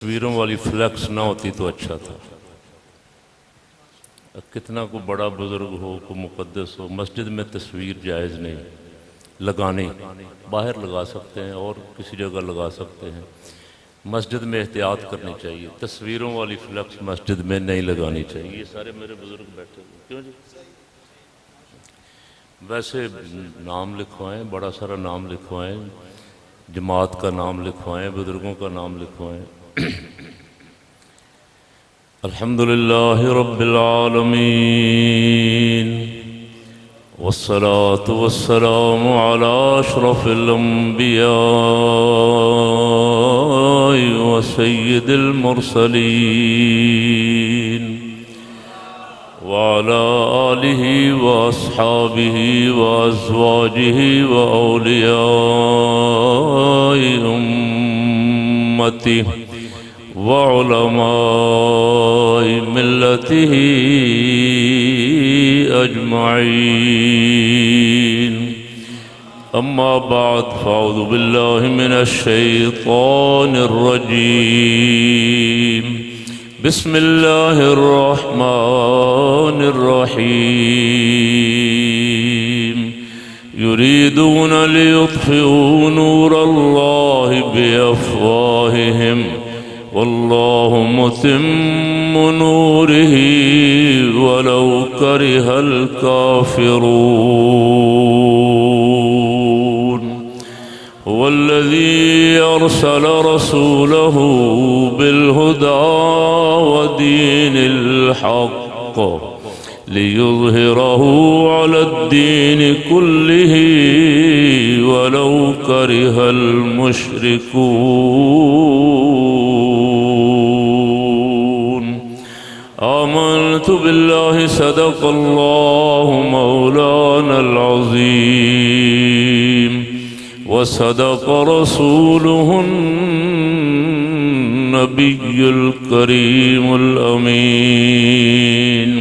तस्वीरों वाली फ्लैक्स ना होती तो अच्छा था। कितना को बड़ा बुजुर्ग हो, को मुकद्दस हो, मस्जिद में तस्वीर जायज़ नहीं लगानी। बाहर लगा सकते हैं और किसी जगह लगा सकते हैं। मस्जिद में एहतियात करनी चाहिए। तस्वीरों वाली फ्लैक्स मस्जिद में नहीं लगानी चाहिए। ये सारे मेरे बुजुर्ग बैठे हुए क्यों जी? वैसे नाम लिखवाएं, बड़ा सारा नाम लिखवाएं, जमात का नाम लिखवाएं, बुजुर्गों का नाम लिखवाएं। अल्हम्दुलिल्लाहि रब्बिल आलमीन वस्सलातु वस्सलामु अला अशरफिल अंबिया व सय्यिदिल मुरसलीन व अला आलिहि व अस्हाबिहि व अज़वाजिहि व औलियाइ उम्मतिहि व उलमाए मिल्लतिही अजमाईन। अम्मा बाद फ़अऊज़ु बिल्लाहि मिनश शैतानिर रजीम। बिस्मिल्लाहिर रहमानिर रहीम। युरीदून लियुत्फ़िऊ नूरल्लाहि बिअफ़वाहिहिम वल्लाहु मुतिम्मु नूरिही वलौ करिहल काफ़िरून। हुवल्लज़ी अरसल रसूलहु बिलहुदा व दीनिल हक़्क़ लियुज़हिरहु अलद्दीन कुल्लिही वलौ करिहल मुश्रिकून। आमनतु बिल्लाहि सदक़ल्लाहु मौलानल अज़ीम व सदक़ रसूलुहुन नबियुल करीमुल अमीन।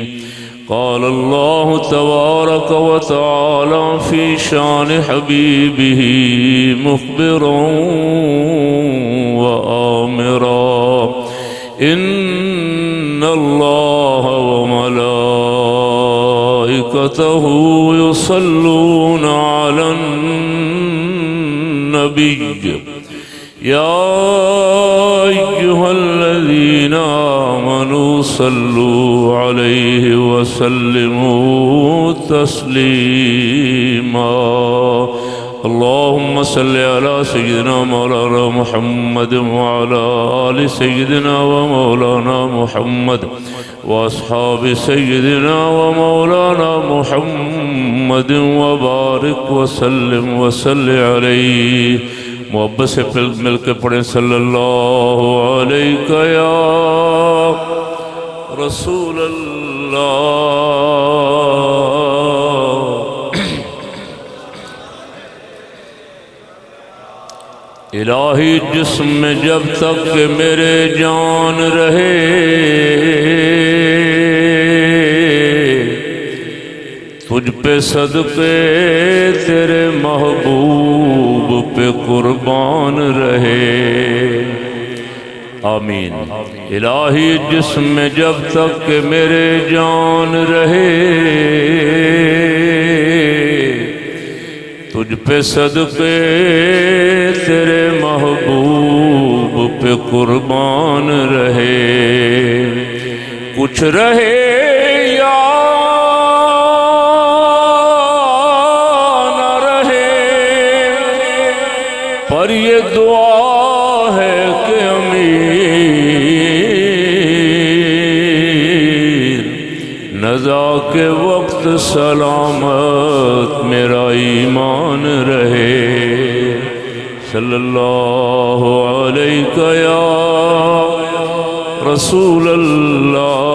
क़ाल अल्लाहु तबारक व तआला फ़ी शान हबीबिही मुख़बिरन व आमिरा इन्नल्लाह व मलाइकतहु युसल्लूना अलन नबिय्य या अय्युहल्लज़ीना आमनू सल्लू अलैहि वसल्लिमू तस्लीमा। अल्लाहुम्म सल्लि अला सय्यिदिना मौलाना मुहम्मद व अला आलि सय्यिदिना व मौलाना मुहम्मद व अस्हाबि सय्यिदिना व मौलाना मुहम्मद व बारिक व सल्लिम व सल्लि अलैहि। मोहब्बत से मिल के पढ़े सल्लल्लाहु अलैका या रसूल अल्लाह। इलाही जिस्म में जब तक के मेरे जान रहे तुझ पे सदके तेरे महबूब पे कुर्बान रहे। आमीन। इलाही जिस्म में जब तक के मेरे जान रहे तुझ पे सदके तेरे महबूब पे कुर्बान रहे। कुछ रहे या न रहे पर ये दुआ है कि अमीर नज़ा के वक्त सलामत मेरा ईमान रहे। सल्लल्लाहु अलैका या रसूल अल्लाह।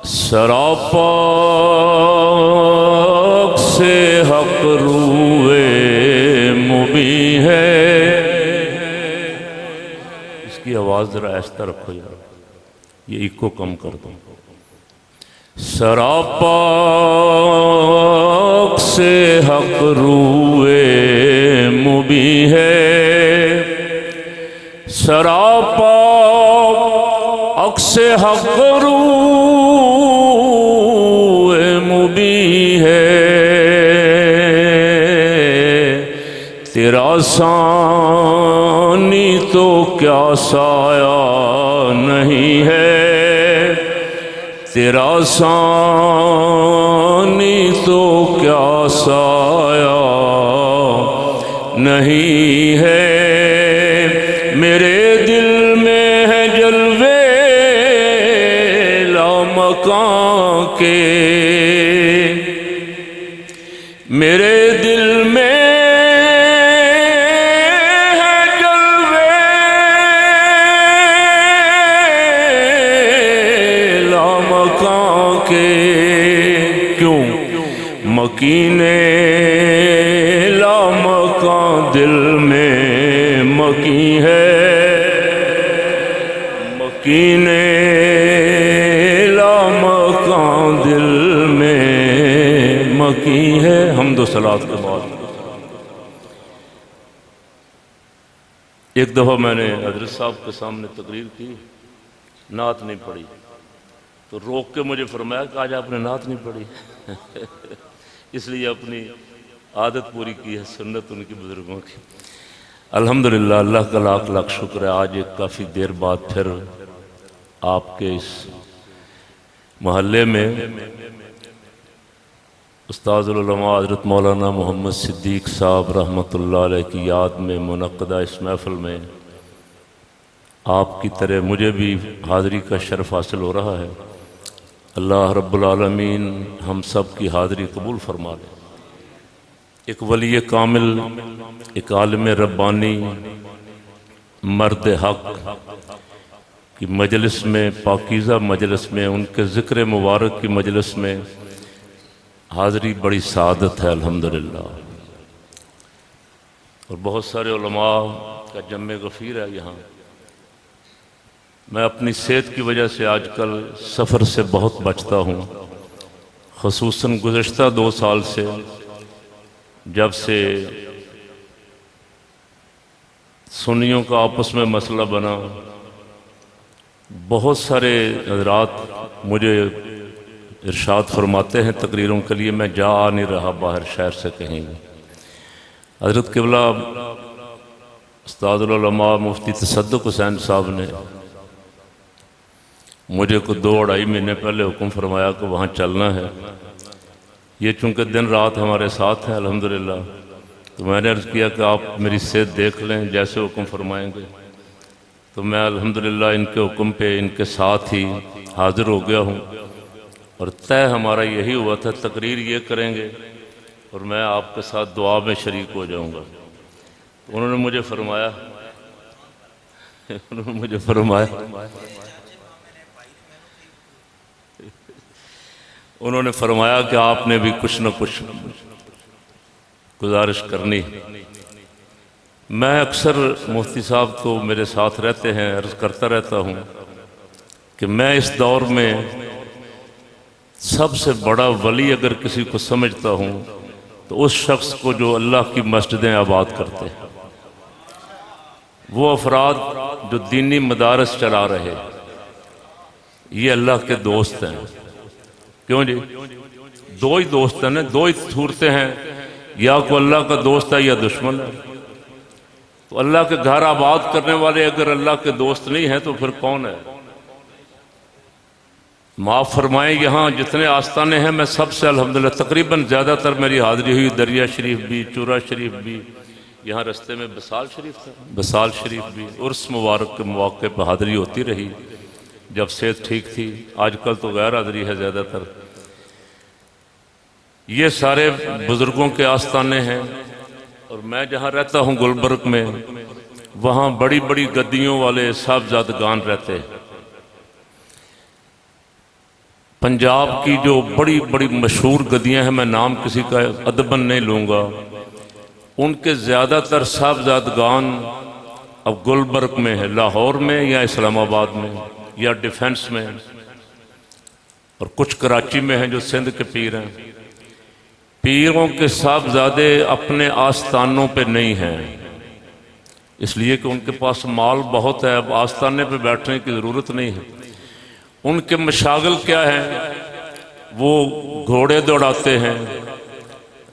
सरापा से हक रूए मुबी है। इसकी आवाज़ ज़रा ऐसा रखो यार, ये इको कम कर दो। सरापा से हक रूए मुबी है, सरापा अक्से हक रूए मुबी है। तेरा सानी तो क्या साया नहीं है, तेरा सानी तो क्या साया नहीं है। मेरे दिल में है जलवे लामकां के, मेरे दिल में है जलवे लामकां के। क्यों? मकीने लामकां दिल में मकी है, मकीने लामकां दिल में मकी है। हम्दो सलात के बाद एक दफ़ा मैंने हजरत साहब के सामने तकरीर की, नात नहीं पढ़ी, तो रोक के मुझे फरमाया कि आज आपने नात नहीं पढ़ी। इसलिए अपनी आदत पूरी की है, सुन्नत उनकी बुजुर्गों की। अल्हम्दुलिल्लाह, अल्लाह का लाख लाख शुक्र है। आज एक काफ़ी देर बाद फिर आपके इस महल्ले में उस्तादुल उलमा हज़रत मौलाना मोहम्मद सिद्दीक़ साहब रहमतुल्लाह अलैह की याद में मुनक़्क़दा इस महफ़िल में आपकी तरह मुझे भी हाज़री का शर्फ़ हासिल हो रहा है। अल्लाह रब्बुल आलमीन हम सब की हाज़री कबूल फरमा ले। एक वली कामिल, एक आलिम रब्बानी, मर्द हक़ की मजलिस में, पाकीज़ा मजलिस में, उनके ज़िक्र मुबारक की मजलिस में हाज़री बड़ी सादत है अल्हम्दुलिल्लाह। और बहुत सारे उलमा का जम्मे गफ़ीर है यहाँ। मैं अपनी सेहत की वजह से आजकल सफ़र से बहुत बचता हूँ, ख़ुसूसन गुज़श्ता 2 साल से जब से सुन्नियों का आपस में मसला बना। बहुत सारे हज़रात मुझे इरशाद फरमाते हैं तकरीरों के लिए, मैं जा आ नहीं रहा बाहर शहर से कहीं। हज़रत क़िबला उस्तादुल उलमा मुफ्ती तसद्दुक़ हुसैन साहब ने मुझे को 2-2.5 महीने पहले हुक्म फरमाया कि वहाँ चलना है। ये चूँकि दिन रात हमारे साथ है अल्हम्दुलिल्लाह, तो मैंने अर्ज़ किया कि आप मेरी सेहत देख लें, जैसे हुक्म फरमाएंगे। तो मैं अल्हम्दुलिल्लाह इनके हुक्म पे इनके साथ ही हाज़िर हो गया हूँ। और तय हमारा यही हुआ था, तकरीर ये करेंगे और मैं आपके साथ दुआ में शरीक हो जाऊँगा। तो उन्होंने मुझे फरमाया उन्होंने फरमाया कि आपने भी कुछ न कुछ गुजारिश करनी। मैं अक्सर मुफ्ती साहब तो मेरे साथ रहते हैं, अर्ज़ करता रहता हूँ कि मैं इस दौर में सबसे बड़ा वली अगर किसी को समझता हूँ तो उस शख्स को जो अल्लाह की मस्जिदें आबाद करते हैं, वो अफराद जो दीनी मदारस चला रहे, ये अल्लाह के दोस्त हैं। क्यों जी? 2 ही दोस्त हैं ना, 2 ही सूरतें हैं, या को अल्लाह का दोस्त है या दुश्मन है। तो अल्लाह के घर आबाद करने वाले अगर अल्लाह के दोस्त नहीं हैं तो फिर कौन है? माफ़ फरमाएं, यहाँ जितने आस्थाने हैं मैं सबसे अल्हम्दुलिल्लाह तकरीबन ज़्यादातर मेरी हाज़िरी हुई। दरिया शरीफ भी, चूरा शरीफ भी, यहाँ रास्ते में बसाल शरीफ था, बसाल शरीफ भी उर्स मुबारक के मौके पर हाज़िरी होती रही जब सेहत ठीक थी। आजकल तो गैर हाज़िरी है ज़्यादातर। ये सारे बुज़ुर्गों के आस्थाने हैं। और मैं जहाँ रहता हूँ गुलबर्ग में, वहाँ बड़ी बड़ी गद्दियों वाले साहबजादगान रहते हैं। पंजाब की जो बड़ी बड़ी मशहूर गद्दियाँ हैं, मैं नाम किसी का अदबन नहीं लूँगा, उनके ज़्यादातर साहबजादगान अब गुलबर्ग में है, लाहौर में या इस्लामाबाद में या डिफेंस में। और कुछ कराची में हैं जो सिंध के पीर हैं। पीरों के साहबजादे अपने आस्थानों पे नहीं हैं, इसलिए कि उनके पास माल बहुत है, अब आस्थाने पे बैठने की ज़रूरत नहीं है। उनके मशागल क्या हैं? वो घोड़े दौड़ाते हैं,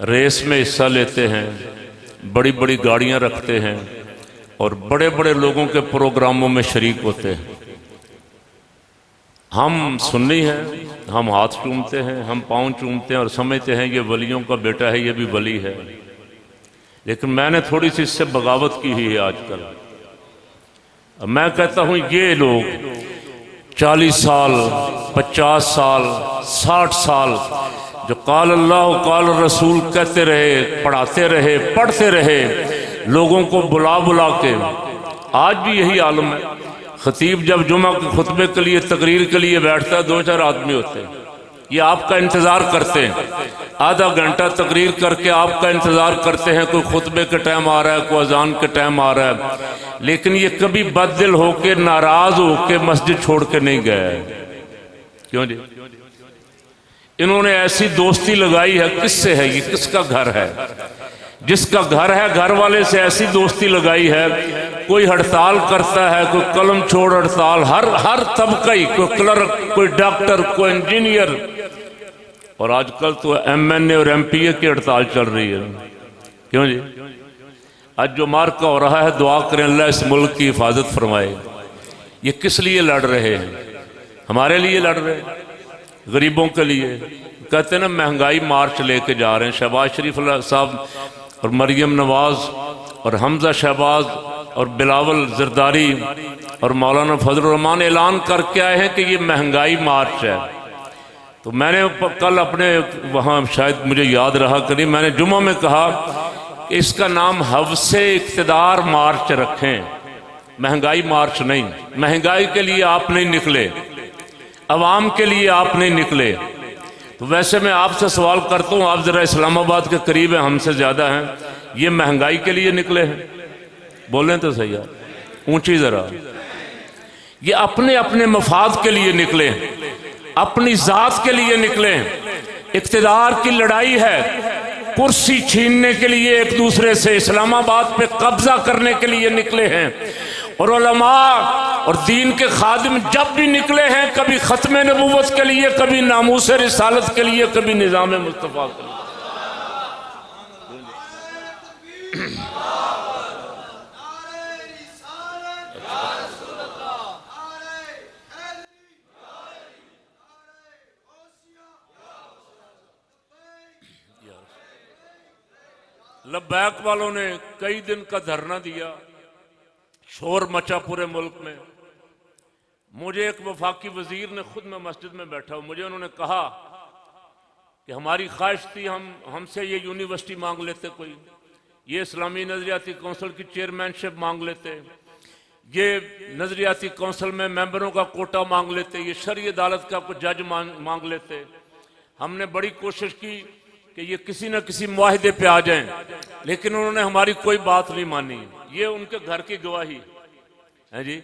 रेस में हिस्सा लेते हैं, बड़ी बड़ी गाड़ियां रखते हैं और बड़े बड़े लोगों के प्रोग्रामों में शरीक होते हैं। हम सुन्नी हैं, हम हाथ चूमते हैं, हम पाँव चूमते हैं और समझते हैं ये वलियों का बेटा है, ये भी वली है। लेकिन मैंने थोड़ी सी इससे बगावत की हुई है आजकल। मैं कहता हूँ ये लोग 40 साल, 50 साल, 60 साल जो काल अल्लाह काल रसूल कहते रहे, पढ़ाते रहे, पढ़ते रहे, लोगों को बुला बुला के, आज भी यही आलम है। खतीब जब जुमा के खुतबे के लिए, तकरीर के लिए बैठता है, 2-4 आदमी होते हैं, ये आपका इंतज़ार करते हैं, आधा घंटा तकरीर करके आपका इंतज़ार करते हैं। कोई खुतबे के टाइम आ रहा है, कोई अजान के टाइम आ रहा है, लेकिन ये कभी बददिल होके, नाराज होके मस्जिद छोड़ के नहीं गए। क्यों जी? इन्होंने ऐसी दोस्ती लगाई है। किससे है ये? किसका घर है? जिसका घर है, घर वाले से ऐसी दोस्ती लगाई है। कोई हड़ताल करता है, कोई कलम छोड़ हड़ताल, हर तबका ही, कोई क्लर्क, कोई डॉक्टर, कोई इंजीनियर, और आजकल तो MNA और MPA की हड़ताल चल रही है। क्यों जी? आज जो मार्का हो रहा है, दुआ करें अल्लाह इस मुल्क की हिफाजत फरमाए। ये किस लिए लड़ रहे हैं? हमारे लिए लड़ रहे हैं, गरीबों के लिए। कहते हैं ना महंगाई मार्च लेके जा रहे हैं। शहबाज शरीफ साहब और मरियम नवाज और हमजा शहबाज और बिलावल जरदारी और मौलाना फजल रहमान ऐलान करके आए हैं कि ये महंगाई मार्च है। तो मैंने कल अपने वहाँ, शायद मुझे याद रहा कि नहीं, मैंने जुम्मा में कहा कि इसका नाम हवसे इक़्तिदार मार्च रखें, महंगाई मार्च नहीं। महंगाई के लिए आप नहीं निकले, अवाम के लिए आप नहीं निकले। तो वैसे मैं आपसे सवाल करता हूँ, आप ज़रा इस्लामाबाद के करीब हैं, हमसे ज़्यादा हैं, ये महंगाई के लिए निकले हैं? बोलें तो सही यार, ऊंची ज़रा। ये अपने अपने मफाद के लिए निकले हैं, अपनी ज़ात के लिए निकले हैं। इक़्तिदार की लड़ाई है, कुर्सी छीनने के लिए एक दूसरे से, इस्लामाबाद पे कब्जा करने के लिए निकले हैं। और उलमा और दीन के खादिम जब भी निकले हैं, कभी ख़त्म नबूवत के लिए, कभी नामूस रिसालत के लिए, कभी निज़ाम मुस्तफ़ा के लिए। लब्बैक वालों ने कई दिन का धरना दिया, शोर मचा पूरे मुल्क में। मुझे एक वफाकी वजीर ने, खुद मैं मस्जिद में बैठा हूं, मुझे उन्होंने कहा कि हमारी ख्वाहिश थी हमसे ये यूनिवर्सिटी मांग लेते, कोई ये इस्लामी नजरियाती कौंसिल की चेयरमैनशिप मांग लेते, ये नजरियाती कौंसिल में मेंबरों का कोटा मांग लेते, ये शरई अदालत का कुछ जज मांग लेते। हमने बड़ी कोशिश की कि ये किसी न किसी मुआहिदे पे आ जाएं, लेकिन उन्होंने हमारी कोई बात नहीं मानी। ये उनके घर की गवाही है जी,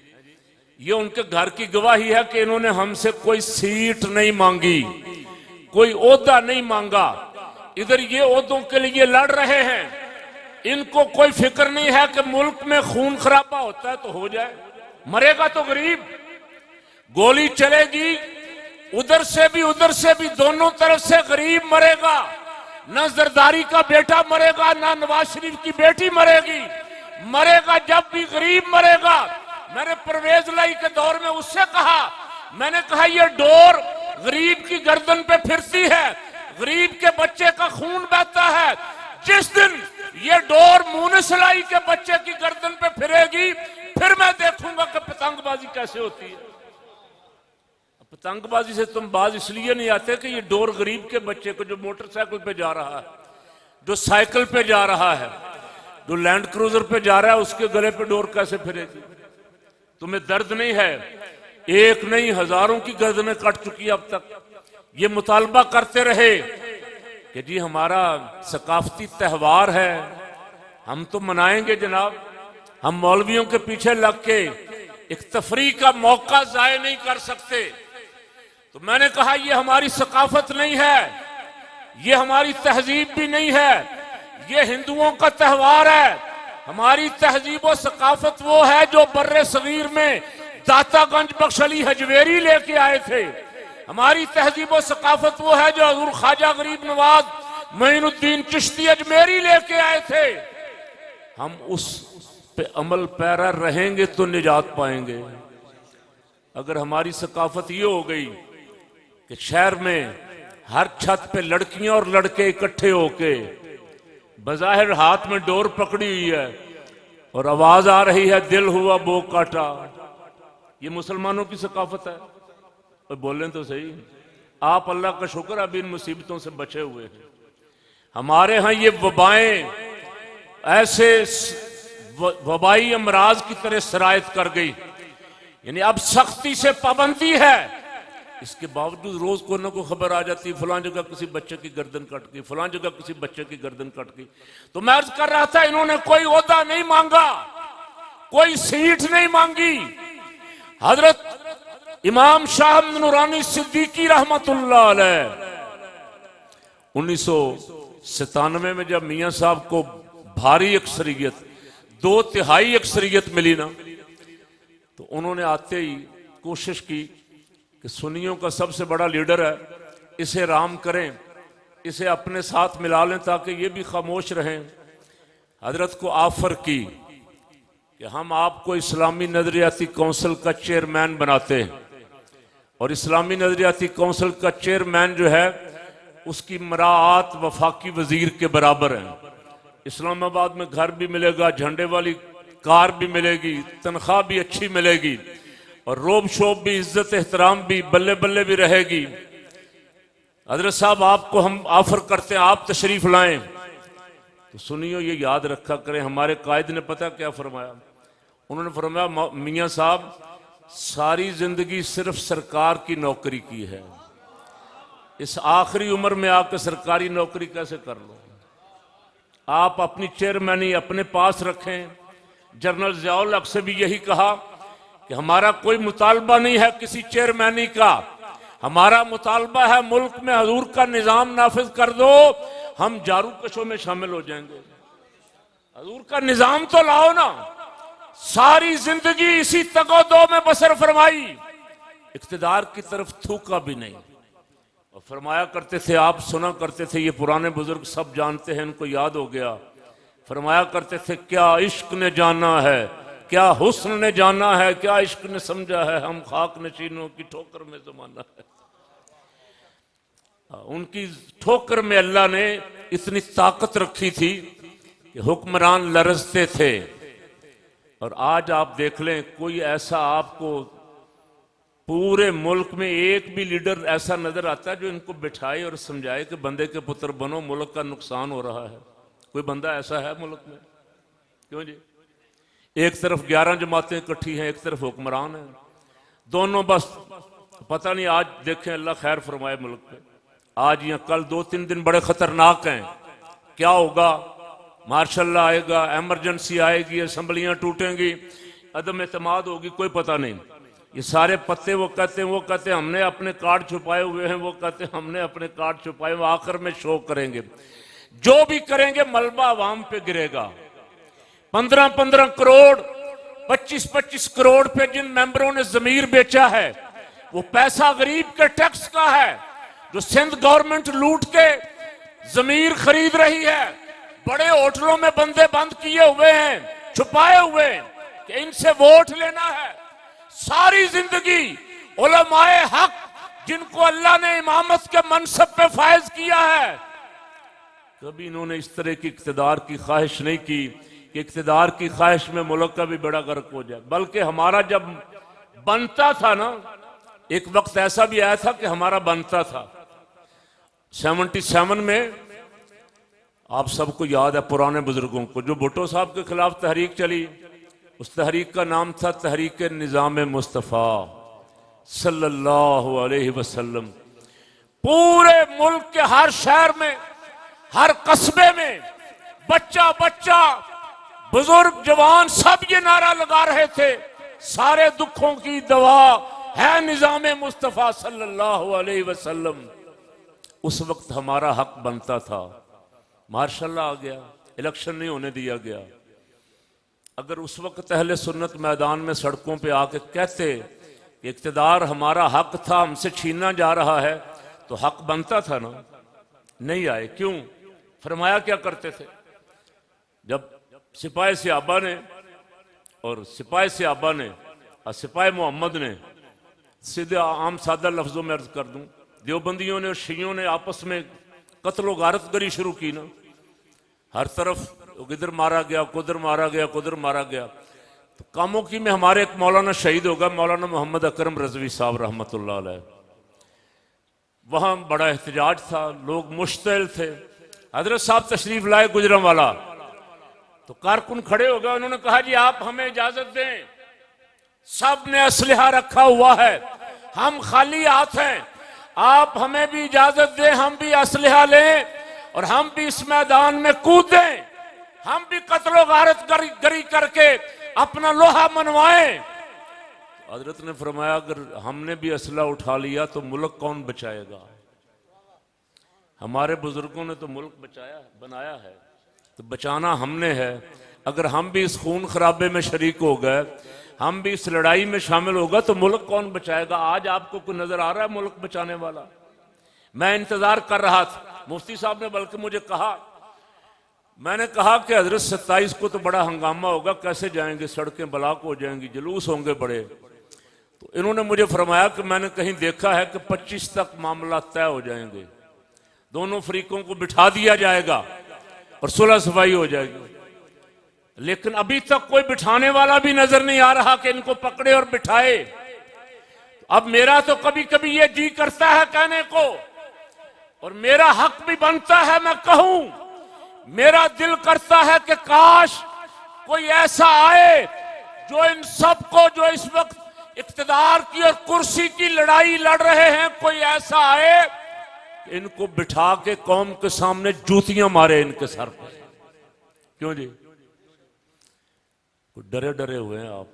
ये उनके घर की गवाही है कि इन्होंने हमसे कोई सीट नहीं मांगी, कोई ओहदा नहीं मांगा। इधर ये ओहदों के लिए लड़ रहे हैं, इनको कोई फिक्र नहीं है कि मुल्क में खून खराबा होता है तो हो जाए, मरेगा तो गरीब, गोली चलेगी उधर से भी दोनों तरफ से गरीब मरेगा। न जरदारी का बेटा मरेगा, ना नवाज शरीफ की बेटी मरेगी, मरेगा जब भी गरीब मरेगा। मैंने परवेज लाई के दौर में उससे कहा, मैंने कहा ये डोर गरीब की गर्दन पे फिरती है, गरीब के बच्चे का खून बहता है। जिस दिन ये डोर मुनसलाई के बच्चे की गर्दन पे फिरेगी, फिर मैं देखूंगा कि पतंगबाजी कैसे होती है। पतंगबाजी से तुम बाज इसलिए नहीं आते कि ये डोर गरीब के बच्चे को, जो मोटरसाइकिल पे जा रहा है, जो साइकिल पे जा रहा है, जो लैंड क्रूजर पे जा रहा है, उसके गले पे डोर कैसे फिरेगी? तुम्हें दर्द नहीं है? एक नहीं, हजारों की गर्दनें कट चुकी अब तक। ये मुतालबा करते रहे कि जी हमारा सकाफती त्यौहार है, हम तो मनाएंगे जनाब। हम मौलवियों के पीछे लग के एक तफरीह का मौका जाया नहीं कर सकते। तो मैंने कहा ये हमारी सकाफत नहीं है, ये हमारी तहजीब भी नहीं है, ये हिंदुओं का त्यौहार है। हमारी तहजीब और सकाफत वो है जो बर्रे सगीर में दातागंज बख्श अली हजवेरी लेके आए थे। हमारी तहजीब और सकाफत वो है जो हजूर ख्वाजा गरीब नवाज मोइनुद्दीन चिश्ती अजमेरी लेके आए थे। हम उस पे अमल पैरा रहेंगे तो निजात पाएंगे। अगर हमारी सकाफत ये हो गई कि शहर में हर छत पे लड़कियां और लड़के इकट्ठे होके बज़ाहिर हाथ में डोर पकड़ी हुई है और आवाज आ रही है दिल हुआ बो काटा, ये मुसलमानों की सकाफत है? और बोलें तो सही, आप अल्लाह का शुक्र अभी इन मुसीबतों से बचे हुए हैं। हमारे यहाँ ये वबाएं ऐसे वबाई अमराज की तरह सरायत कर गई, यानी अब सख्ती से पाबंदी है, इसके बावजूद रोज को न को खबर आ जाती, फलां जगह किसी बच्चे की गर्दन कट गई, फलां जगह किसी बच्चे की गर्दन कट गई। तो मैं अर्ज कर रहा था, इन्होंने कोई ओहदा नहीं मांगा, कोई सीट नहीं मांगी। हजरत इमाम शाह नूरानी सिद्दीकी रहमतुल्लाह अलैह 1997 में जब मियां साहब को भारी अक्सरियत 2/3 अक्सरियत मिली ना, तो उन्होंने आते ही कोशिश की कि सुन्नियों का सबसे बड़ा लीडर है, इसे राम करें, इसे अपने साथ मिला लें ताकि ये भी खामोश रहें। हजरत को ऑफर की कि हम आपको इस्लामी नजरियाती कौंसिल का चेयरमैन बनाते हैं, और इस्लामी नजरियाती कौंसिल का चेयरमैन जो है उसकी मराआत वफाकी वजीर के बराबर है। इस्लामाबाद में घर भी मिलेगा, झंडे वाली कार भी मिलेगी, तनख्वाह भी अच्छी मिलेगी, और रोब शोब भी, इज्जत एहतराम भी, बल्ले बल्ले भी रहेगी। हजरत साहब आपको हम ऑफर करते हैं, आप तशरीफ लाएं। तो सुनियो, ये याद रखा करें, हमारे कायद ने पता क्या फरमाया? उन्होंने फरमाया, मियां साहब सारी जिंदगी सिर्फ सरकार की नौकरी की है, इस आखिरी उम्र में आकर सरकारी नौकरी कैसे कर लो? आप अपनी चेयरमैनी अपने पास रखें। जनरल ज़ियाउल हक से भी यही कहा कि हमारा कोई मुतालबा नहीं है किसी चेयरमैनी का, हमारा मुतालबा है मुल्क में हजूर का निजाम नाफिज कर दो, हम जारू कशों में शामिल हो जाएंगे। हजूर का निजाम तो लाओ ना। सारी जिंदगी इसी तगोदो में बसर फरमाई, इख्तिदार की तरफ थूका भी नहीं। और फरमाया करते थे, आप सुना करते थे, ये पुराने बुजुर्ग सब जानते हैं, इनको याद हो गया। फरमाया करते थे, क्या इश्क ने जाना है, क्या हुस्न ने जाना है, क्या इश्क ने समझा है, हम खाक नशीनों की ठोकर में जमाना है। उनकी ठोकर में अल्लाह ने इतनी ताकत रखी थी कि हुक्मरान लरजते थे। और आज आप देख लें, कोई ऐसा आपको पूरे मुल्क में एक भी लीडर ऐसा नजर आता है जो इनको बिठाए और समझाए कि बंदे के पुत्र बनो, मुल्क का नुकसान हो रहा है? कोई बंदा ऐसा है मुल्क में? क्यों जी? एक तरफ 11 जमातें इकट्ठी हैं, एक तरफ हुक्मरान है, दोनों बस पता नहीं। आज देखें, अल्लाह खैर फरमाए मुल्क पे, आज या कल 2-3 दिन बड़े खतरनाक हैं। क्या होगा? मार्शल लॉ आएगा, एमरजेंसी आएगी, असम्बलियां टूटेंगी, अदम एतमाद होगी, कोई पता नहीं। ये सारे पत्ते वो कहते हैं हमने अपने कार्ड छुपाए हुए हैं, वो कहते हैं हमने अपने कार्ड छुपाए हुए, आखिर में शो करेंगे। जो भी करेंगे मलबा अवाम पे गिरेगा। 15-15 करोड़ 25-25 करोड़ पे जिन मेंबरों ने जमीर बेचा है, वो पैसा गरीब के टैक्स का है, जो सिंध गवर्नमेंट लूट के जमीर खरीद रही है। बड़े होटलों में बंदे बंद किए हुए हैं, छुपाए हुए कि इनसे वोट लेना है। सारी जिंदगी उलमाए हक, जिनको अल्लाह ने इमामत के मनसब पे फायज किया है, कभी इन्होंने इस तरह की इक्तदार की ख्वाहिश नहीं की कि इक्तदार की ख्वाहिश में मुल्क का भी बड़ा गर्क हो जाए। बल्कि हमारा जब बनता था ना, एक वक्त ऐसा भी आया था कि हमारा बनता था 77 में। आप सबको याद है, पुराने बुजुर्गों को, जो भुट्टो साहब के खिलाफ तहरीक चली, उस तहरीक का नाम था तहरीक निजाम मुस्तफ़ा सल्लल्लाहु अलैहि वसल्लम। पूरे मुल्क के हर शहर में, हर कस्बे में बच्चा बच्चा, बुजुर्ग जवान सब ये नारा लगा रहे थे, सारे दुखों की दवा है निज़ाम मुस्तफ़ा सल्लल्लाहु अलैहि वसल्लम। उस वक्त हमारा हक बनता था, मार्शल्लाह आ गया, इलेक्शन नहीं होने दिया गया। अगर उस वक्त अहले सुन्नत मैदान में सड़कों पे आके कहते कि इक़्तिदार हमारा हक था, हमसे छीना जा रहा है, तो हक बनता था ना। नहीं आए, क्यों? फरमाया क्या करते थे? जब सिपाही सहाबा ने और सिपाही मोहम्मद ने, सीधे आम सादा लफ्जों में अर्ज कर दूं, देवबंदियों ने और शियों ने आपस में कत्ल गारत गरी शुरू की ना। हर तरफ इधर मारा गया, कुदर मारा गया, कुदर मारा गया। तो कामों की में हमारे एक मौलाना शहीद होगा, मौलाना मोहम्मद अकरम रजवी साहब रहमतुल्लाह अलैह। वहां बड़ा एहतजाज था, लोग मुश्तिल थे। हजरत साहब तशरीफ लाए गुजरांवाला, तो कारकुन खड़े हो गए। उन्होंने कहा जी आप हमें इजाजत दें, सब ने असलहा रखा हुआ है, हम खाली हाथ हैं, आप हमें भी इजाजत दें, हम भी असलहा लें और हम भी इस मैदान में कूदें, हम भी कत्लो गारत गरी करके अपना लोहा मनवाएं। हजरत ने फरमाया अगर हमने भी असला उठा लिया तो मुल्क कौन बचाएगा? हमारे बुजुर्गों ने तो मुल्क बनाया है, तो बचाना हमने है। अगर हम भी इस खून खराबे में शरीक हो गए, हम भी इस लड़ाई में शामिल होगा, तो मुल्क कौन बचाएगा? आज आपको कोई नजर आ रहा है मुल्क बचाने वाला? मैं इंतजार कर रहा था, मुफ्ती साहब ने बल्कि मुझे कहा, मैंने कहा कि हजरत 27 को तो बड़ा हंगामा होगा, कैसे जाएंगे, सड़कें ब्लॉक हो जाएंगी, जुलूस होंगे बड़े। तो इन्होंने मुझे फरमाया कि मैंने कहीं देखा है कि 25 तक मामला तय हो जाएंगे, दोनों फरीकों को बिठा दिया जाएगा और सुलह सफाई हो जाएगी। लेकिन अभी तक कोई बिठाने वाला भी नजर नहीं आ रहा कि इनको पकड़े और बिठाए। अब मेरा तो कभी कभी ये जी करता है कहने को, और मेरा हक भी बनता है मैं कहूं। मेरा दिल करता है कि काश कोई ऐसा आए जो इन सबको, जो इस वक्त इख्तिदार की और कुर्सी की लड़ाई लड़ रहे हैं, कोई ऐसा आए कि इनको बिठा के कौम के सामने जूतियां मारे इनके सर पर। क्यों जी? डरे डरे हुए हैं आप।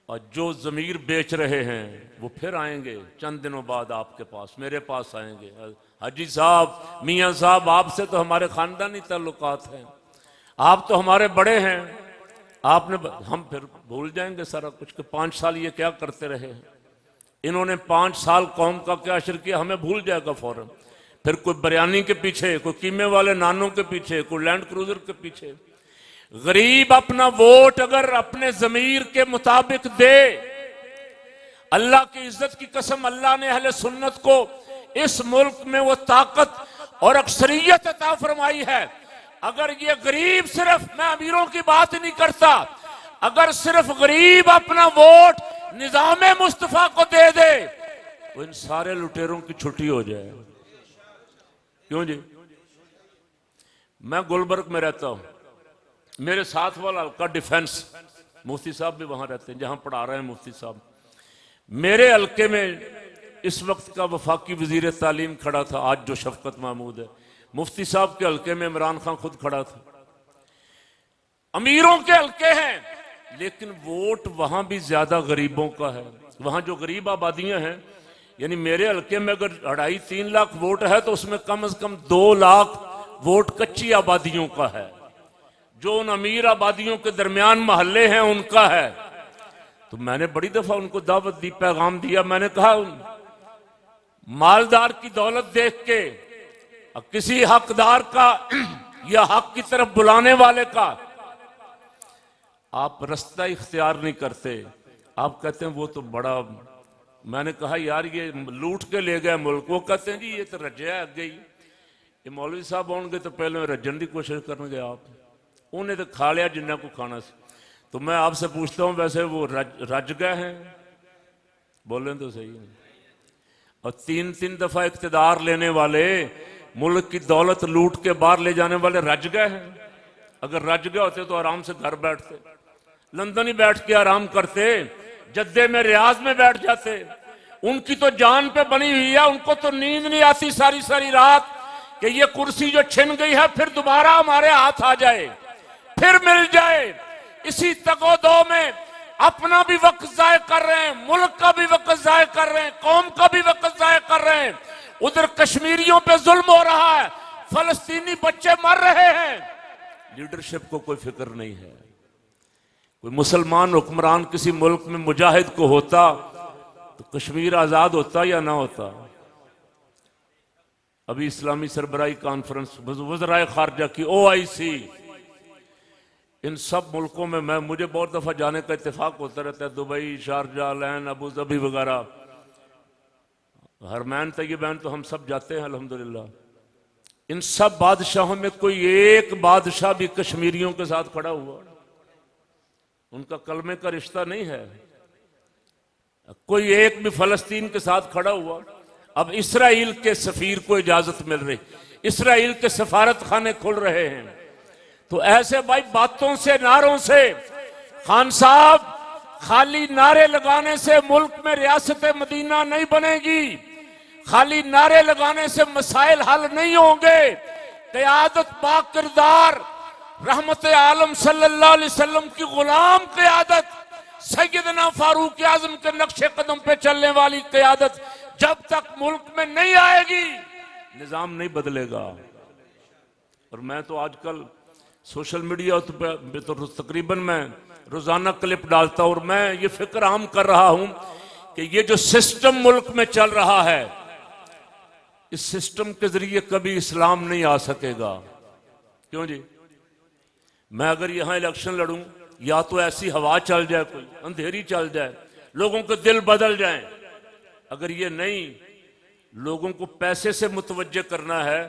और जो जमीर बेच रहे हैं वो फिर आएंगे चंद दिनों बाद आपके पास, मेरे पास आएंगे। हाजी साहब, मियां साहब, आपसे तो हमारे खानदानी ताल्लुकात हैं, आप तो हमारे बड़े हैं, आपने, हम फिर भूल जाएंगे सारा कुछ कि 5 साल ये क्या करते रहे हैं। इन्होंने 5 साल कौम का क्या अशर किया, हमें भूल जाएगा फौरन। फिर कोई बिरयानी के पीछे, कोई कीमे वाले नानों के पीछे, कोई लैंड क्रूजर के पीछे। गरीब अपना वोट अगर अपने जमीर के मुताबिक दे, अल्लाह की इज्जत की कसम, अल्लाह ने अहले सुन्नत को इस मुल्क में वो ताकत और अक्सरियत अता फरमाई है। अगर ये गरीब, सिर्फ मैं अमीरों की बात नहीं करता, अगर सिर्फ गरीब अपना वोट निजाम मुस्तफा को दे दे तो इन सारे लुटेरों की छुट्टी हो जाए। क्यों जी? मैं गुलबर्ग में रहता हूं, मेरे साथ वाला हल्का डिफेंस, मुफ्ती साहब भी वहां रहते हैं जहां पढ़ा रहे हैं मुफ्ती साहब। मेरे हल्के में इस वक्त का वफाकी वजीर तालीम खड़ा था, आज जो शफकत महमूद है। मुफ्ती साहब के हल्के में इमरान खान खुद खड़ा था। अमीरों के हल्के हैं, लेकिन वोट वहां भी ज्यादा गरीबों का है। वहां जो गरीब आबादियां हैं, यानी मेरे हल्के में अगर 2.5-3 लाख वोट है तो उसमें कम से कम 2 लाख वोट कच्ची आबादियों का है, जो उन अमीर आबादियों के दरमियान मोहल्ले हैं उनका है। तो मैंने बड़ी दफा उनको दावत दी, पैगाम दिया, मैंने कहा मालदार की दौलत देख के किसी हकदार का या हक की तरफ बुलाने वाले का आप रास्ता इख्तियार नहीं करते, आप कहते हैं वो तो बड़ा। मैंने कहा यार ये लूट के ले गए मुल्क, वो कहते हैं जी ये तो रजया गई, ये मौलवी साहब होंगे तो पहले रजन की कोशिश करेंगे, आप उन्हें तो खा लिया जिन्ना को खाना से। तो मैं आपसे पूछता हूं, वैसे वो रज गए हैं? बोले तो सही है। और 3-3 दफा इख्तिदार लेने वाले, मुल्क की दौलत लूट के बाहर ले जाने वाले रज गए हैं? अगर रज गए होते तो आराम से घर बैठते, लंदन ही बैठ के आराम करते, जद्दे में, रियाज में बैठ जाते। उनकी तो जान पे बनी हुई है, उनको तो नींद नहीं आती सारी सारी रात कि ये कुर्सी जो छिन गई है फिर दोबारा हमारे हाथ आ जाए, फिर मिल जाए। इसी तगोदो में अपना भी वक्त जाय कर रहे हैं, मुल्क का भी वक्त जाय कर रहे हैं, कौम का भी वक्त जाय कर रहे हैं। उधर कश्मीरियों पे जुल्म हो रहा है, फलस्तीनी बच्चे मर रहे हैं। लीडरशिप को कोई फिक्र नहीं है। कोई मुसलमान हुक्मरान किसी मुल्क में मुजाहिद को होता तो कश्मीर आजाद होता या ना होता। अभी इस्लामी सरबराही कॉन्फ्रेंस वज़राए खारजा की OIC, इन सब मुल्कों में मुझे बहुत दफा जाने का इत्तेफाक होता रहता है। दुबई, शारजा, लैन, अबू धाबी वगैरह, हरमैन तैयबैन तो हम सब जाते हैं अल्हम्दुलिल्लाह। इन सब बादशाहों में कोई एक बादशाह भी कश्मीरियों के साथ खड़ा हुआ? उनका कलमे का रिश्ता नहीं है। कोई एक भी फलस्तीन के साथ खड़ा हुआ? अब इसराइल के सफीर को इजाजत मिल रही, इसराइल के सफारत खाने खुल रहे हैं। तो ऐसे भाई बातों से, नारों से, खान साहब खाली नारे लगाने से मुल्क में रियासत मदीना नहीं बनेगी, खाली नारे लगाने से मसाइल हल नहीं होंगे। क़यादत बा किरदार रहमत आलम सल्लल्लाहु अलैहि वसल्लम की गुलाम क़यादत, सैयदना फारूक आज़म के नक्शे कदम पे चलने वाली क़यादत जब तक मुल्क में नहीं आएगी, निजाम नहीं बदलेगा। और मैं तो आजकल सोशल मीडिया पे तो तकरीबन मैं रोजाना क्लिप डालता हूं और मैं ये फिक्र आम कर रहा हूं कि ये जो सिस्टम मुल्क में चल रहा है, इस सिस्टम के जरिए कभी इस्लाम नहीं आ सकेगा। क्यों जी? मैं अगर यहां इलेक्शन लड़ूं, या तो ऐसी हवा चल जाए, कोई अंधेरी चल जाए, लोगों के दिल बदल जाएं। अगर ये नहीं, लोगों को पैसे से मुतवज्जे करना है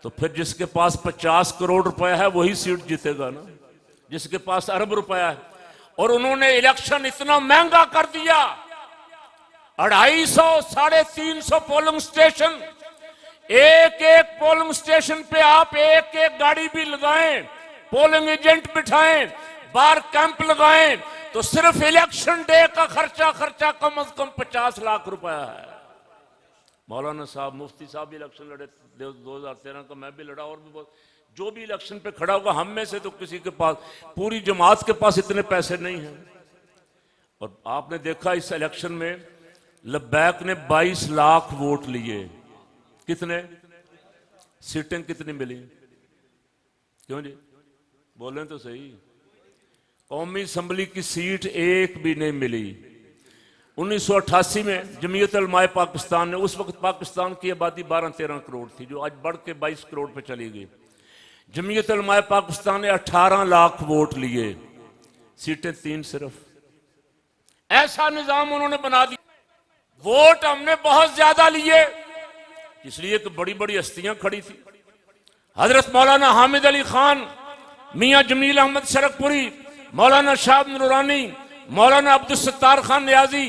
तो फिर जिसके पास 50 करोड़ रुपया है वही सीट जीतेगा ना, जिसके पास अरब रुपया है। और उन्होंने इलेक्शन इतना महंगा कर दिया, 250 350 पोलिंग स्टेशन, एक एक पोलिंग स्टेशन पे आप एक एक गाड़ी भी लगाएं, पोलिंग एजेंट बिठाएं, बार कैंप लगाएं, तो सिर्फ इलेक्शन डे का खर्चा कम से कम 50 लाख रुपया है। मौलाना साहब, मुफ्ती साहब भी इलेक्शन लड़े 2013 का, मैं भी लड़ा, और भी बहुत, जो भी इलेक्शन पे खड़ा होगा हम में से तो किसी के पास, पूरी जमात के पास इतने पैसे नहीं हैं। और आपने देखा इस इलेक्शन में लब्बैक ने 22 लाख वोट लिए। कितने? सीटें कितनी मिली? क्यों जी? बोलें तो सही। कौमी असम्बली की सीट एक भी नहीं मिली। 1988 में जमीयत उलमाए पाकिस्तान ने, उस वक्त पाकिस्तान की आबादी 12-13 करोड़ थी, जो आज बढ़ के 22 करोड़ पे चली गई। जमीयत उलमाए पाकिस्तान ने 18 लाख वोट लिए, सीटें 3 सिर्फ। ऐसा निजाम उन्होंने बना दिया। वोट हमने बहुत ज्यादा लिए, इसलिए कि बड़ी बड़ी हस्तियां खड़ी थी। हजरत मौलाना हामिद अली खान, मियां जमील अहमद शरकपुरी, मौलाना शाह नूरानी, मौलाना अब्दुल सत्तार खान नियाजी,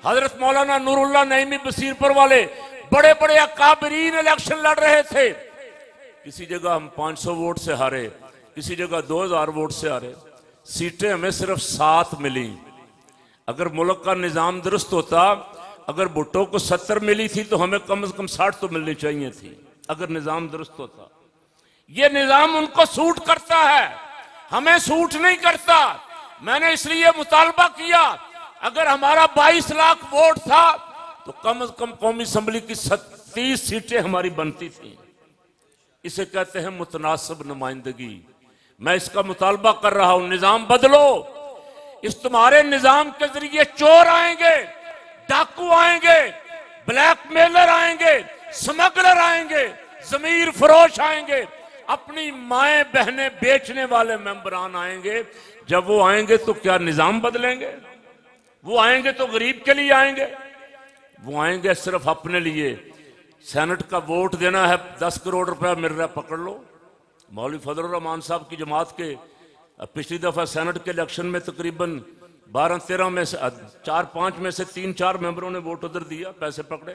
हजरत मौलाना नूरुल्लाह नईमी बसीरपुर वाले, बड़े बड़े अकाबरीन इलेक्शन लड़ रहे थे। किसी जगह हम 500 वोट से हारे, किसी जगह 2000 वोट से हारे। सीटें हमें सिर्फ 7 मिली। अगर मुल्क का निजाम दुरुस्त होता, अगर भुट्टो को 70 मिली थी तो हमें कम से कम 60 तो मिलनी चाहिए थी, अगर निजाम दुरुस्त होता। ये निजाम उनको सूट करता है, हमें सूट नहीं करता। मैंने इसलिए मुतालबा किया, अगर हमारा 22 लाख वोट था तो कम से कम कौमी असम्बली की 30 सीटें हमारी बनती थी। इसे कहते हैं मुतनासिब नुमाइंदगी। मैं इसका मुतालबा कर रहा हूं, निजाम बदलो। इस तुम्हारे निजाम के जरिए चोर आएंगे, डाकू आएंगे, ब्लैकमेलर आएंगे, स्मगलर आएंगे, जमीर फरोश आएंगे, अपनी माएं बहनें बेचने वाले मेंबरान आएंगे। जब वो आएंगे तो क्या निजाम बदलेंगे? वो आएंगे तो गरीब के लिए आएंगे, वो आएंगे सिर्फ अपने लिए। सेनेट का वोट देना है, 10 करोड़ रुपया मिल रहा है, पकड़ लो। मौलवी फजलुर रहमान साहब की जमात के पिछली दफा सेनेट के इलेक्शन में तकरीबन 12-13 में से 4-5 में से 3-4 मेंबरों ने वोट उधर दिया, पैसे पकड़े,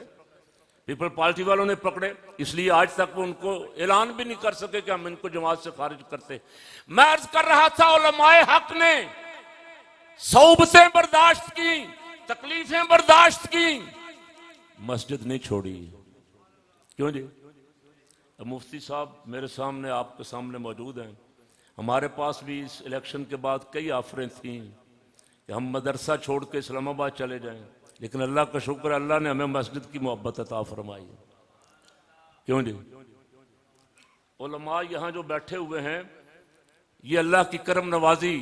पीपल पार्टी वालों ने पकड़े। इसलिए आज तक वो उनको ऐलान भी नहीं कर सके कि हम इनको जमात से खारिज करते। मैं अर्ज कर रहा था, उलमाए हक ने सौबतें बर्दाश्त की, तकलीफें बर्दाश्त की, मस्जिद नहीं छोड़ी। क्यों जी? मुफ्ती साहब मेरे सामने, आपके सामने मौजूद हैं। हमारे पास भी इस इलेक्शन के बाद कई ऑफरें थी कि हम मदरसा छोड़ के इस्लामाबाद चले जाएं, लेकिन अल्लाह का शुक्र है, अल्लाह ने हमें मस्जिद की मोहब्बत अता फरमाई है। क्यों जी? उलमा यहाँ जो बैठे हुए हैं, ये अल्लाह की करम नवाजी,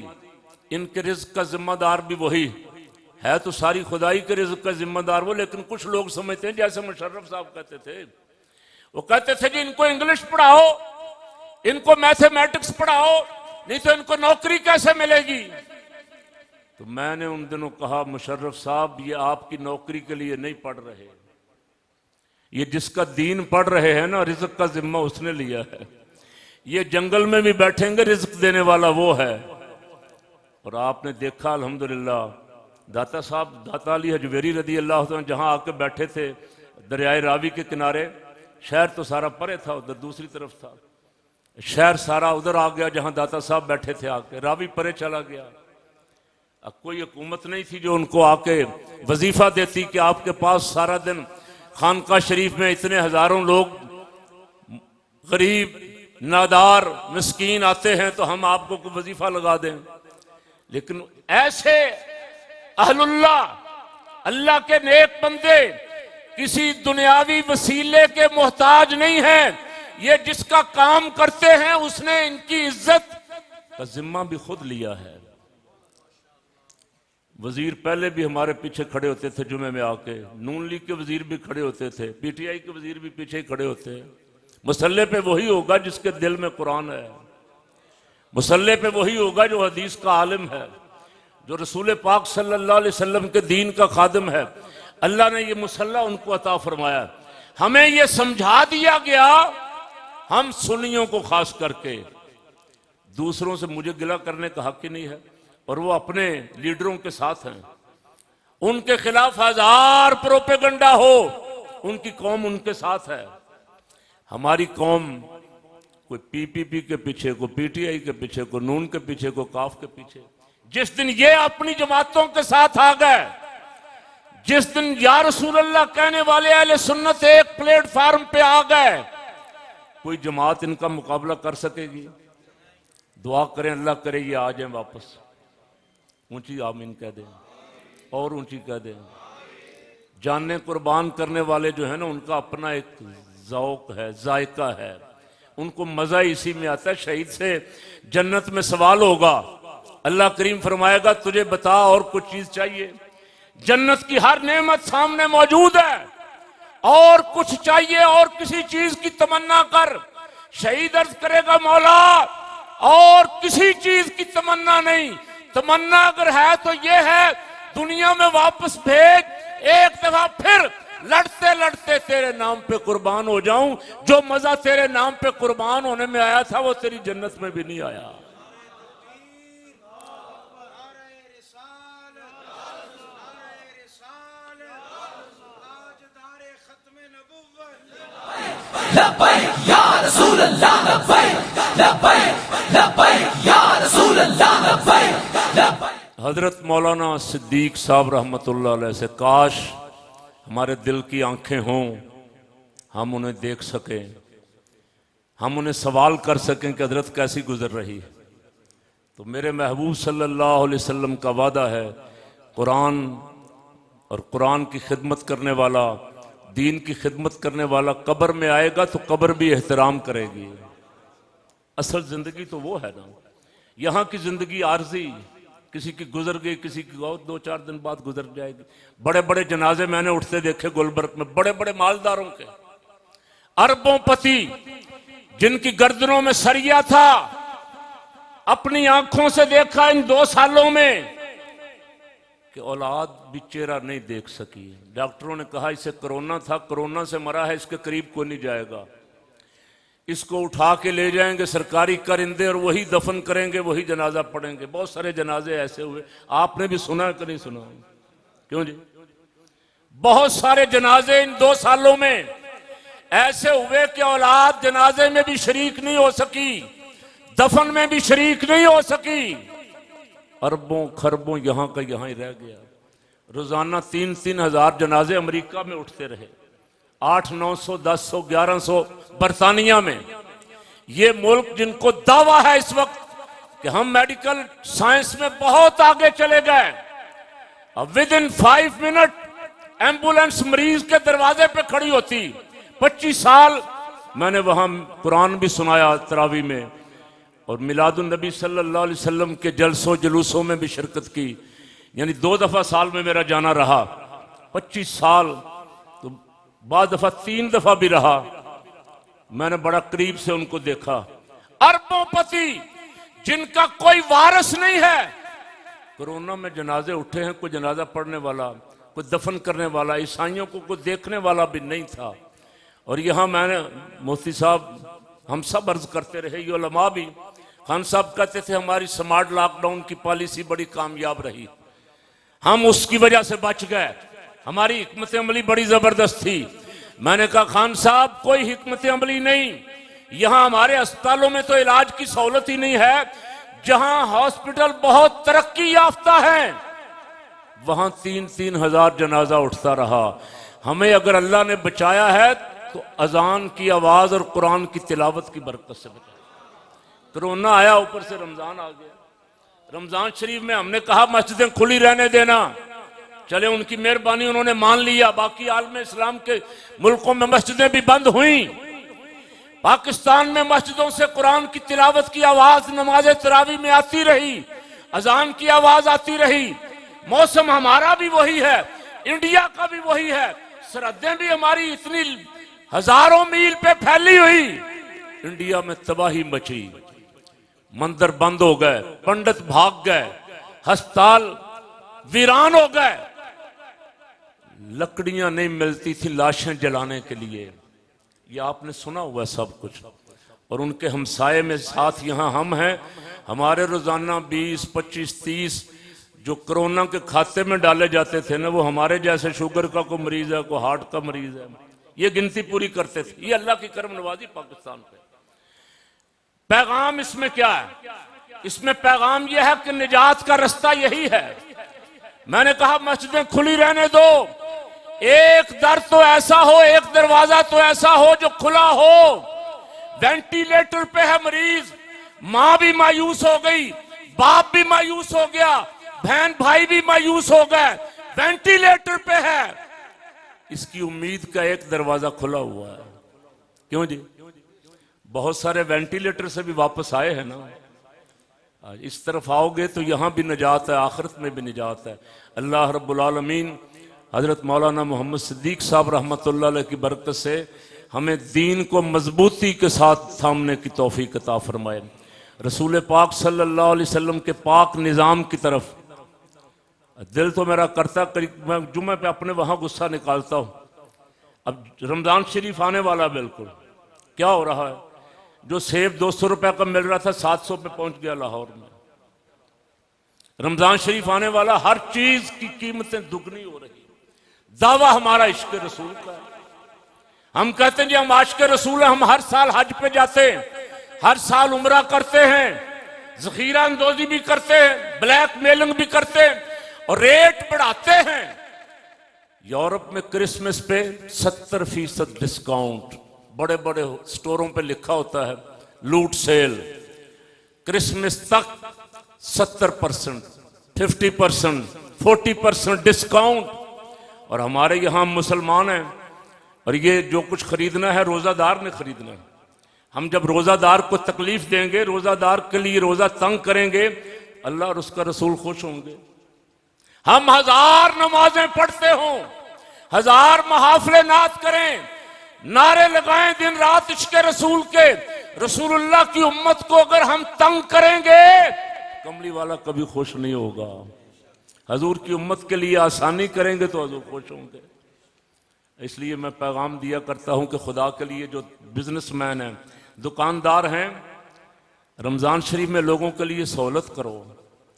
इनके रिज्क का जिम्मेदार भी वही है। तो सारी खुदाई के रिज्क का जिम्मेदार वो, लेकिन कुछ लोग समझते हैं, जैसे मुशर्रफ साहब कहते थे, वो कहते थे जी इनको इंग्लिश पढ़ाओ, इनको मैथमेटिक्स पढ़ाओ, नहीं तो इनको नौकरी कैसे मिलेगी। तो मैंने उन दिनों कहा, मुशर्रफ साहब ये आपकी नौकरी के लिए नहीं पढ़ रहे, ये जिसका दीन पढ़ रहे हैं ना, रिज्क का जिम्मा उसने लिया है। ये जंगल में भी बैठेंगे, रिज्क देने वाला वो है। और आपने देखा अल्हम्दुलिल्लाह, दाता साहब दाता अली हजवेरी रदी अल्लाह तआला जहाँ आके बैठे थे दरियाए रावी के किनारे, शहर तो सारा परे था, उधर दूसरी तरफ था, शहर सारा उधर आ गया जहाँ दाता साहब बैठे थे, आके रावी परे चला गया। अब कोई हुकूमत नहीं थी जो उनको आके वजीफा देती कि आपके पास सारा दिन खानका शरीफ में इतने हजारों लोग गरीब नादार मिस्कीन आते हैं, तो हम आपको कोई वजीफा लगा दें। लेकिन ऐसे अहलुल्लाह, अल्लाह के नेक बंदे किसी दुनियावी वसीले के मोहताज नहीं हैं। ये जिसका काम करते हैं उसने इनकी इज्जत का जिम्मा भी खुद लिया है। वजीर पहले भी हमारे पीछे खड़े होते थे, जुमे में आके नून लीग के वजीर भी खड़े होते थे, पीटीआई के वजीर भी पीछे खड़े होते हैं। मुसल्ले पे वही होगा जिसके दिल में कुरान है, मुसल्ले पे वही होगा जो हदीस का आलिम है, जो रसूल पाक सल्लल्लाहु अलैहि वसल्लम के दीन का खादिम है। अल्लाह ने ये मुसल्ला उनको अता फरमाया। हमें ये समझा दिया गया, हम सुन्नियों को खास करके, दूसरों से मुझे गिला करने का हक ही नहीं है, और वो अपने लीडरों के साथ हैं। उनके खिलाफ हजार प्रोपेगंडा हो, उनकी कौम उनके साथ है। हमारी कौम कोई पीपीपी के पीछे, को पीटीआई के पीछे, को नून के पीछे, को काफ के पीछे। जिस दिन ये अपनी जमातों के साथ आ गए, जिस दिन या रसूल अल्लाह कहने वाले अहले सुन्नत एक प्लेटफार्म पे आ गए, कोई जमात इनका मुकाबला कर सकेगी? दुआ करें, अल्लाह करे ये आ जाए वापस। ऊंची आमीन कह दें और ऊंची कह दें। जानने कुर्बान करने वाले जो है ना, उनका अपना एक ज़ौक़ है, जायका है, उनको मजा इसी में आता है। शहीद से जन्नत में सवाल होगा, अल्लाह करीम फरमाएगा तुझे बता और कुछ चीज चाहिए? जन्नत की हर नेमत सामने मौजूद है, और कुछ चाहिए और किसी चीज की तमन्ना कर। शहीद अर्ज करेगा, मौला और किसी चीज की तमन्ना नहीं, तमन्ना अगर है तो ये है दुनिया में वापस भेज, एक दफा फिर लड़ते लड़ते तेरे नाम पे कुर्बान हो जाऊं। जो मजा तेरे नाम पे कुर्बान होने में आया था वो तेरी जन्नत में भी नहीं आया। हजरत मौलाना सिद्दीक साहब रहमतुल्लाह अलैह से काश हमारे दिल की आंखें हों, हम उन्हें देख सकें, हम उन्हें सवाल कर सकें कि हजरत कैसी गुजर रही है। तो मेरे महबूब सल्लल्लाहु अलैहि वसल्लम का वादा है, कुरान और कुरान की खिदमत करने वाला, दीन की खिदमत करने वाला कब्र में आएगा तो कब्र भी एहतराम करेगी। असल जिंदगी तो वो है ना, यहाँ की जिंदगी आर्जी, किसी की गुजर गई, किसी की और 2-4 दिन बाद गुजर जाएगी। बड़े बड़े जनाजे मैंने उठते देखे गुलबर्ग में, बड़े बड़े मालदारों के, अरबों पति, जिनकी गर्दनों में सरिया था। अपनी आंखों से देखा इन 2 सालों में कि औलाद भी चेहरा नहीं देख सकी। डॉक्टरों ने कहा इसे कोरोना था, कोरोना से मरा है, इसके करीब को नहीं जाएगा, इसको उठा के ले जाएंगे सरकारी परिंदे और वही दफन करेंगे, वही जनाजा पढ़ेंगे। बहुत सारे जनाजे ऐसे हुए, आपने भी सुना कि नहीं सुना? क्यों जी? बहुत सारे जनाजे इन 2 सालों में ऐसे हुए कि औलाद जनाजे में भी शरीक नहीं हो सकी, दफन में भी शरीक नहीं हो सकी। अरबों खरबों यहाँ का यहाँ ही रह गया। रोजाना 3-3 हजार जनाजे अमेरिका में उठते रहे, 800-900, 1000, 1100 बरतानिया में। ये मुल्क जिनको दावा है इस वक्त कि हम मेडिकल साइंस में बहुत आगे चले गए, अब विद इन 5 मिनट एम्बुलेंस मरीज के दरवाजे पे खड़ी होती। 25 साल मैंने वहां कुरान भी सुनाया तरावी में, और मिलादुन नबी सल्लल्लाहु अलैहि वसल्लम के जलसों जुलूसों में भी शिरकत की। यानी 2 दफा साल में मेरा जाना रहा। 25 साल तो बाद दफा 3 दफा भी रहा। मैंने बड़ा करीब से उनको देखा। अरबोंपति जिनका कोई वारिस नहीं है। कोरोना में जनाजे उठे हैं, कोई जनाजा पढ़ने वाला, कोई दफन करने वाला, ईसाइयों को कोई देखने वाला भी नहीं था। और यहाँ मैंने मुफ्ती साहब हम सब अर्ज करते रहे, ये उलमा भी, खान साहब कहते थे हमारी स्मार्ट लॉकडाउन की पॉलिसी बड़ी कामयाब रही, हम उसकी वजह से बच गए, हमारी हिकमत अमली बड़ी जबरदस्त थी। मैंने कहा खान साहब कोई हिकमत अमली नहीं, यहाँ हमारे अस्पतालों में तो इलाज की सहूलत ही नहीं है। जहां हॉस्पिटल बहुत तरक्की याफ्ता है वहां 3-3 हजार जनाजा उठता रहा। हमें अगर अल्लाह ने बचाया है तो अजान की आवाज और कुरान की तिलावत की बरकत से बचाया। कोरोना आया, ऊपर से रमजान आ गया। रमजान शरीफ में हमने कहा मस्जिदें खुली रहने देना, चले उनकी मेहरबानी, उन्होंने मान लिया। बाकी आलम इस्लाम के मुल्कों में मस्जिदें भी बंद हुई। पाकिस्तान में मस्जिदों से कुरान की तिलावत की आवाज नमाज तरावी में आती रही, अजान की आवाज आती रही। मौसम हमारा भी वही है, इंडिया का भी वही है, सरहदें भी हमारी इतनी हजारों मील पे फैली हुई। इंडिया में तबाही मची, मंदिर बंद हो गए, पंडित भाग गए, अस्पताल वीरान हो गए, लकड़ियां नहीं मिलती थी लाशें जलाने के लिए। ये आपने सुना हुआ सब कुछ। और उनके हमसाये में साथ यहाँ हम हैं। हमारे रोजाना 20, 25, 30 जो कोरोना के खाते में डाले जाते थे ना, वो हमारे जैसे शुगर का कोई मरीज है, कोई हार्ट का मरीज है, ये गिनती पूरी करते थे। ये अल्लाह की करम नवाजी पाकिस्तान पे। पैगाम इसमें क्या है? इसमें पैगाम यह है कि निजात का रास्ता यही है। मैंने कहा मस्जिदें खुली रहने दो, एक दर तो ऐसा हो, एक दरवाजा तो ऐसा हो जो खुला हो। वेंटिलेटर पे है मरीज, मां भी मायूस हो गई, बाप भी मायूस हो गया, बहन भाई भी मायूस हो गए, वेंटिलेटर पे है, इसकी उम्मीद का एक दरवाजा खुला हुआ है। क्यों जी? बहुत सारे वेंटिलेटर से भी वापस आए हैं ना। आज इस तरफ आओगे तो यहां भी निजात है, आखिरत में भी निजात है। अल्लाह रब्बुल आलमीन हजरत मौलाना मोहम्मद सिद्दीक साहब रहमतुल्लाह अलैह की बरकत से हमें दीन को मजबूती के साथ थामने की तौफीक अता फरमाए। रसूल पाक सल्लल्लाहु अलैहि वसल्लम के पाक निज़ाम की तरफ दिल तो मेरा करता, करीब मैं जुम्मे पे अपने वहां गुस्सा निकालता हूं। अब रमजान शरीफ आने वाला, बिल्कुल क्या हो रहा है, जो सेब 200 रुपए का मिल रहा था 700 पे पहुंच गया लाहौर में। रमजान शरीफ आने वाला, हर चीज की कीमतें दुगनी हो रही। दावा हमारा इश्क रसूल का है। हम कहते हैं जी हम आशिक रसूल हैं, हम हर साल हज पे जाते हैं, हर साल उम्रा करते हैं, जखीरा अंदोजी भी करते हैं, ब्लैक मेलिंग भी करते हैं और रेट बढ़ाते हैं। यूरोप में क्रिसमस पे 70% डिस्काउंट, बड़े बड़े स्टोरों पे लिखा होता है लूट सेल। क्रिसमस तक 70%, 50%, 40% डिस्काउंट। और हमारे यहाँ मुसलमान हैं और ये जो कुछ खरीदना है रोजादार ने खरीदना है। हम जब रोजादार को तकलीफ देंगे, रोजादार के लिए रोजा तंग करेंगे, अल्लाह और उसका रसूल खुश होंगे। हम 1000 नमाजें पढ़ते हों, 1000 महाफिले नात करें, नारे लगाएं दिन रात इश्क रसूल के, रसूलुल्लाह की उम्मत को अगर हम तंग करेंगे, कमली वाला कभी खुश नहीं होगा। हजूर की उम्मत के लिए आसानी करेंगे तो हजूर खुश होंगे। इसलिए मैं पैगाम दिया करता हूं कि खुदा के लिए जो बिजनेसमैन हैं, दुकानदार हैं, रमजान शरीफ में लोगों के लिए सहूलत करो।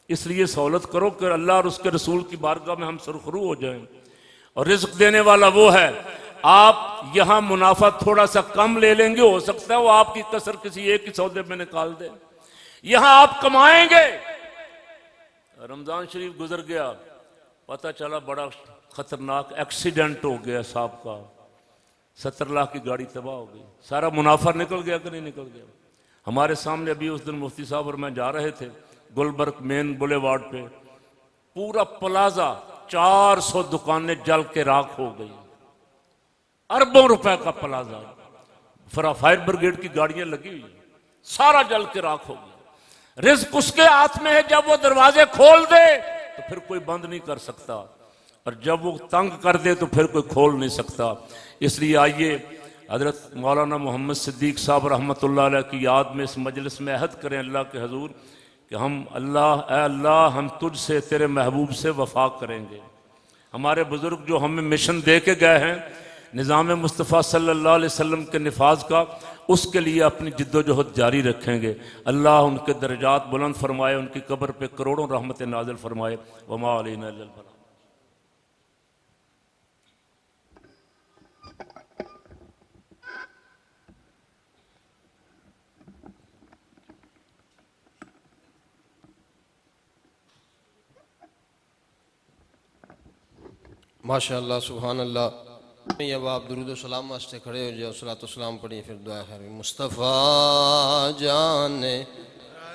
इसलिए सहूलत करो कि अल्लाह और उसके रसूल की बारगाह में हम सुरखरू हो जाएं। और रिज्क देने वाला वो है। आप यहां मुनाफा थोड़ा सा कम ले लेंगे, हो सकता है वो आपकी कसर किसी एक ही सौदे में निकाल दे। यहां आप कमाएंगे। रमजान शरीफ गुजर गया, पता चला बड़ा खतरनाक एक्सीडेंट हो गया साहब का, 70 लाख की गाड़ी तबाह हो गई। सारा मुनाफा निकल गया कि नहीं निकल गया? हमारे सामने अभी उस दिन मुफ्ती साहब और मैं जा रहे थे गुलबर्ग मेन बुलेवार्ड पे, पूरा प्लाजा 400 दुकानें जल के राख हो गई, अरबों रुपए का प्लाजा, फायर ब्रिगेड की गाड़ियां लगी हुई, सारा जल के राख हो गया। रिस्क उसके हाथ में है, जब वो दरवाजे खोल दे तो फिर कोई बंद नहीं कर सकता, और जब वो तंग कर दे तो फिर कोई खोल नहीं सकता। इसलिए आइए हजरत मौलाना मोहम्मद सिद्दीक साहब रहमतुल्लाह अलैह की याद में इस मजलिस में अहद करें अल्लाह के हजूर कि हम अल्लाह हम तुझसे तेरे महबूब से वफा करेंगे। हमारे बुजुर्ग जो हमें मिशन दे के गए हैं निज़ाम मुस्तफ़ा सल्लल्लाहु अलैहि वसल्लम के निफाज का, उसके लिए अपनी जिद्दोजहद जारी रखेंगे। अल्लाह उनके दर्जात बुलंद फरमाए, उनकी कब्र पे करोड़ों रहमत नाज़िल फरमाए। वमा अलैना इल्लल बलाग। माशाअल्लाह सुभान अल्लाह। अब आप दुरूद सलाम वास्ते खड़े हो जाओ, सलातो सलाम पढ़िए, फिर दुआ खैर। मुस्तफ़ा जाने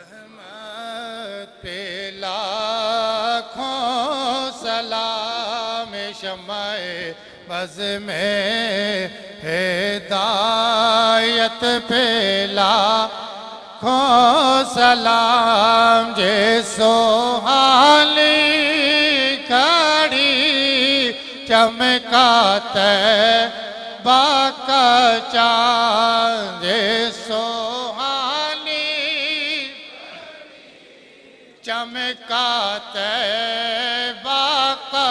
रहमत पे लाखों सलाम, शमाए बज़ में हिदायत पे लाखों सलाम, जे सोहाली कड़ी चमकाते बाका चांद, सोहानी चमकाते बाका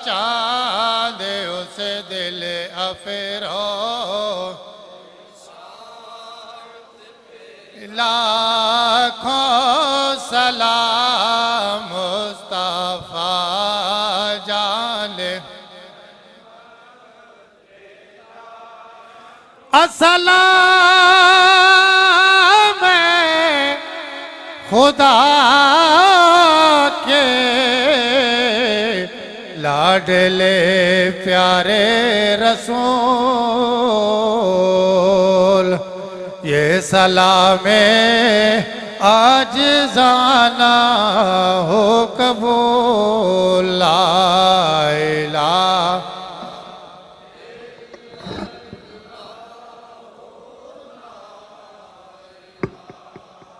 चांद, उस दिल अफरो लाखों सलाम, मुस्तफा जाने अस्सलाम खुदा के लाडले प्यारे रसूल, ये सलामे आज जाना हो कबूल। ला